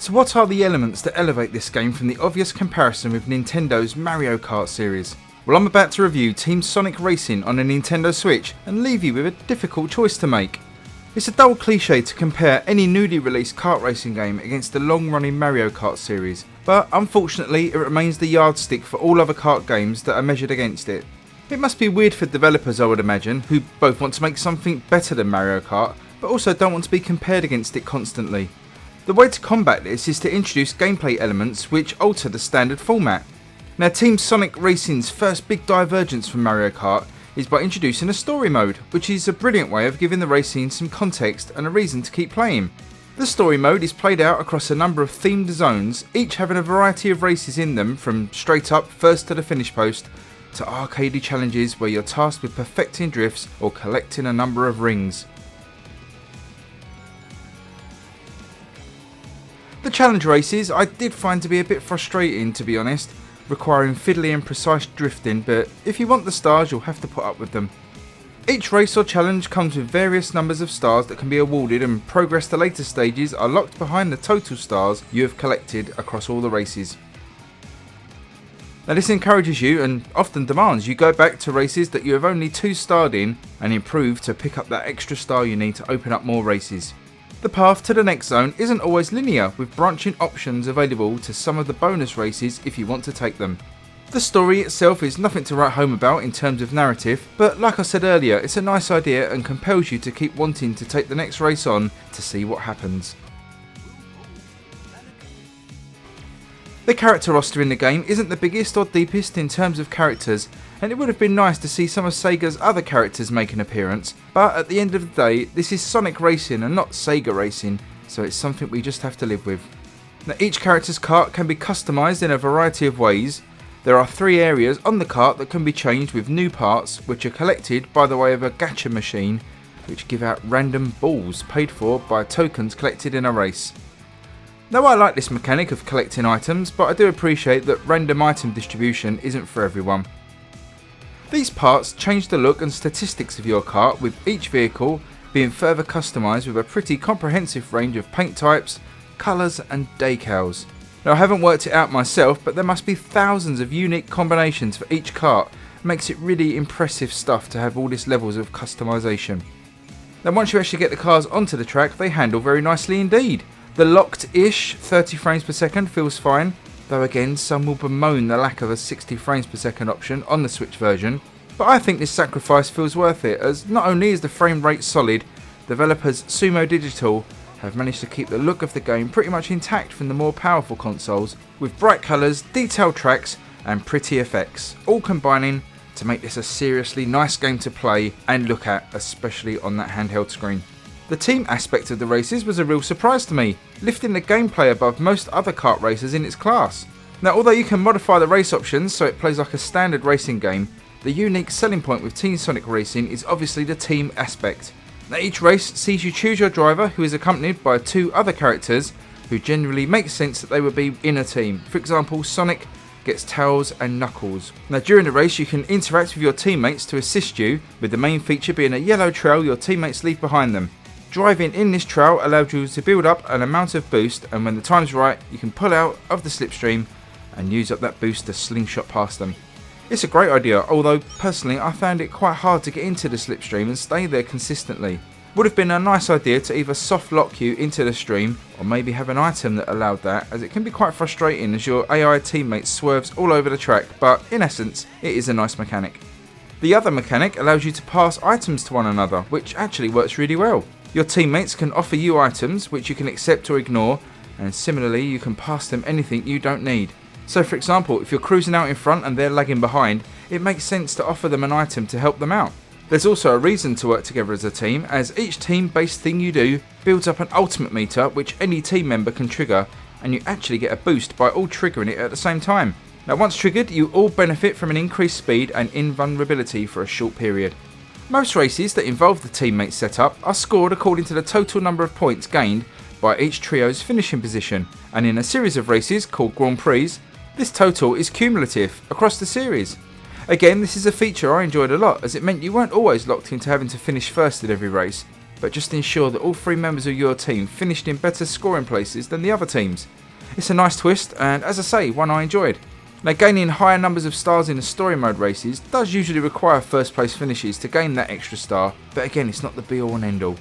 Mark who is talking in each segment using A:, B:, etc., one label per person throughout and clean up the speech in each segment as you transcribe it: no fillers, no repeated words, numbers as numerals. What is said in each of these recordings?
A: So what are the elements that elevate this game from the obvious comparison with Nintendo's Mario Kart series? Well, I'm about to review Team Sonic Racing on a Nintendo Switch and leave you with a difficult choice to make. It's a dull cliche to compare any newly released kart racing game against the long-running Mario Kart series, but unfortunately it remains the yardstick for all other kart games that are measured against it. It must be weird for developers, I would imagine, who both want to make something better than Mario Kart, but also don't want to be compared against it constantly. The way to combat this is to introduce gameplay elements which alter the standard format. Now, Team Sonic Racing's first big divergence from Mario Kart is by introducing a story mode, which is a brilliant way of giving the racing some context and a reason to keep playing. The story mode is played out across a number of themed zones, each having a variety of races in them, from straight up first to the finish post, to arcadey challenges where you're tasked with perfecting drifts or collecting a number of rings. The challenge races I did find to be a bit frustrating, to be honest, requiring fiddly and precise drifting, but if you want the stars you'll have to put up with them. Each race or challenge comes with various numbers of stars that can be awarded, and progress to later stages are locked behind the total stars you have collected across all the races. Now, this encourages you and often demands you go back to races that you have only 2 starred in and improve to pick up that extra star you need to open up more races. The path to the next zone isn't always linear, with branching options available to some of the bonus races if you want to take them. The story itself is nothing to write home about in terms of narrative, but like I said earlier, it's a nice idea and compels you to keep wanting to take the next race on to see what happens. The character roster in the game isn't the biggest or deepest in terms of characters, and it would have been nice to see some of Sega's other characters make an appearance, but at the end of the day, this is Sonic Racing and not Sega Racing, so it's something we just have to live with. Now, each character's kart can be customised in a variety of ways. There are 3 areas on the kart that can be changed with new parts, which are collected by the way of a gacha machine, which give out random balls paid for by tokens collected in a race. Now, I like this mechanic of collecting items, but I do appreciate that random item distribution isn't for everyone. These parts change the look and statistics of your kart, with each vehicle being further customised with a pretty comprehensive range of paint types, colours and decals. Now, I haven't worked it out myself, but there must be thousands of unique combinations for each kart. It makes it really impressive stuff to have all these levels of customisation. Now, once you actually get the cars onto the track, they handle very nicely indeed. The locked-ish 30 frames per second feels fine, though again some will bemoan the lack of a 60 frames per second option on the Switch version, but I think this sacrifice feels worth it, as not only is the frame rate solid, developers Sumo Digital have managed to keep the look of the game pretty much intact from the more powerful consoles, with bright colours, detailed tracks and pretty effects, all combining to make this a seriously nice game to play and look at, especially on that handheld screen. The team aspect of the races was a real surprise to me, lifting the gameplay above most other kart races in its class. Now, although you can modify the race options so it plays like a standard racing game, the unique selling point with Team Sonic Racing is obviously the team aspect. Now, each race sees you choose your driver, who is accompanied by 2 other characters who generally makes sense that they would be in a team. For example, Sonic gets Tails and Knuckles. Now, during the race you can interact with your teammates to assist you, with the main feature being a yellow trail your teammates leave behind them. Driving in this trail allows you to build up an amount of boost, and when the time's right you can pull out of the slipstream and use up that boost to slingshot past them. It's a great idea, although personally I found it quite hard to get into the slipstream and stay there consistently. Would have been a nice idea to either soft lock you into the stream, or maybe have an item that allowed that, as it can be quite frustrating as your AI teammate swerves all over the track, but in essence it is a nice mechanic. The other mechanic allows you to pass items to one another, which actually works really well. Your teammates can offer you items which you can accept or ignore, and similarly you can pass them anything you don't need. So for example, if you're cruising out in front and they're lagging behind, it makes sense to offer them an item to help them out. There's also a reason to work together as a team, as each team-based thing you do builds up an ultimate meter which any team member can trigger, and you actually get a boost by all triggering it at the same time. Now, once triggered, you all benefit from an increased speed and invulnerability for a short period. Most races that involve the teammate setup are scored according to the total number of points gained by each trio's finishing position, and in a series of races called Grand Prix, this total is cumulative across the series. Again, this is a feature I enjoyed a lot, as it meant you weren't always locked into having to finish first in every race. but just ensure that all 3 members of your team finished in better scoring places than the other teams. It's a nice twist, and as I say, one I enjoyed. Now, gaining higher numbers of stars in the story mode races does usually require first place finishes to gain that extra star, but again, it's not the be all and end all.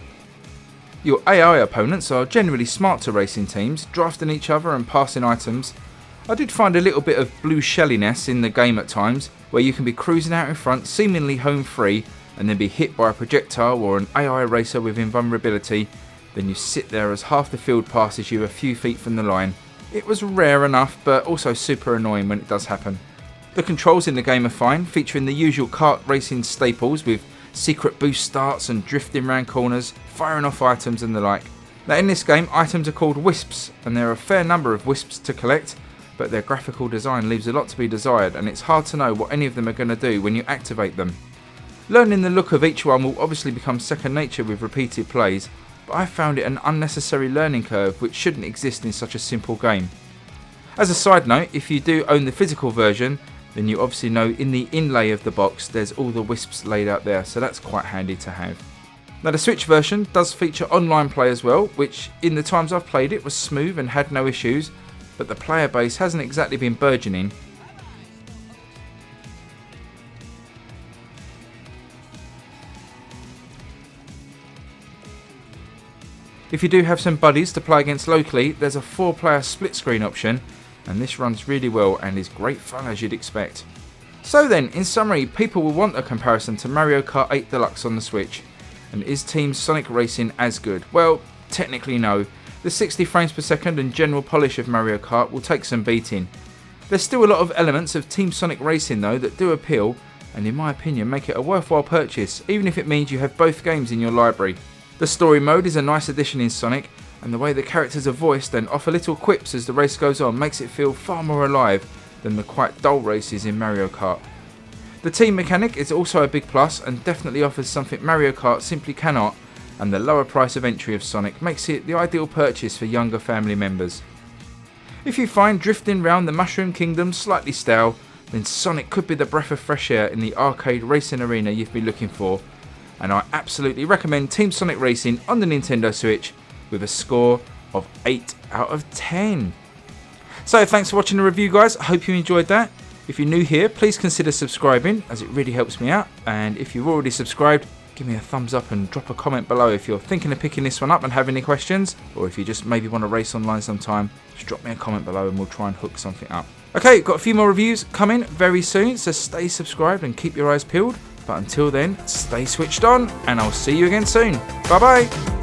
A: Your AI opponents are generally smart to racing teams, drafting each other and passing items. I did find a little bit of blue shelliness in the game at times, where you can be cruising out in front, seemingly home free, and then be hit by a projectile or an AI racer with invulnerability, then you sit there as half the field passes you a few feet from the line. It was rare enough, but also super annoying when it does happen. The controls in the game are fine, featuring the usual kart racing staples with secret boost starts and drifting round corners, firing off items and the like. Now, in this game, items are called wisps, and there are a fair number of wisps to collect, but their graphical design leaves a lot to be desired, and it's hard to know what any of them are going to do when you activate them. Learning the look of each one will obviously become second nature with repeated plays, but I found it an unnecessary learning curve which shouldn't exist in such a simple game. As a side note, if you do own the physical version, then you obviously know in the inlay of the box there's all the wisps laid out there, so that's quite handy to have. Now, the Switch version does feature online play as well, which in the times I've played it was smooth and had no issues, but the player base hasn't exactly been burgeoning. If you do have some buddies to play against locally, there's a 4-player split screen option, and this runs really well and is great fun as you'd expect. So then, in summary, people will want a comparison to Mario Kart 8 Deluxe on the Switch. And is Team Sonic Racing as good? Well, technically no. The 60 frames per second and general polish of Mario Kart will take some beating. There's still a lot of elements of Team Sonic Racing though that do appeal, and in my opinion make it a worthwhile purchase, even if it means you have both games in your library. The story mode is a nice addition in Sonic, and the way the characters are voiced and offer little quips as the race goes on makes it feel far more alive than the quite dull races in Mario Kart. The team mechanic is also a big plus and definitely offers something Mario Kart simply cannot, and the lower price of entry of Sonic makes it the ideal purchase for younger family members. If you find drifting round the Mushroom Kingdom slightly stale, then Sonic could be the breath of fresh air in the arcade racing arena you've been looking for, and I absolutely recommend Team Sonic Racing on the Nintendo Switch with a score of 8 out of 10. So thanks for watching the review, guys. I hope you enjoyed that. If you're new here, please consider subscribing as it really helps me out, and if you've already subscribed, give me a thumbs up and drop a comment below if you're thinking of picking this one up and have any questions, or if you just maybe want to race online sometime, just drop me a comment below and we'll try and hook something up. Okay, got a few more reviews coming very soon, so stay subscribed and keep your eyes peeled. But until then, stay switched on, and I'll see you again soon. Bye bye.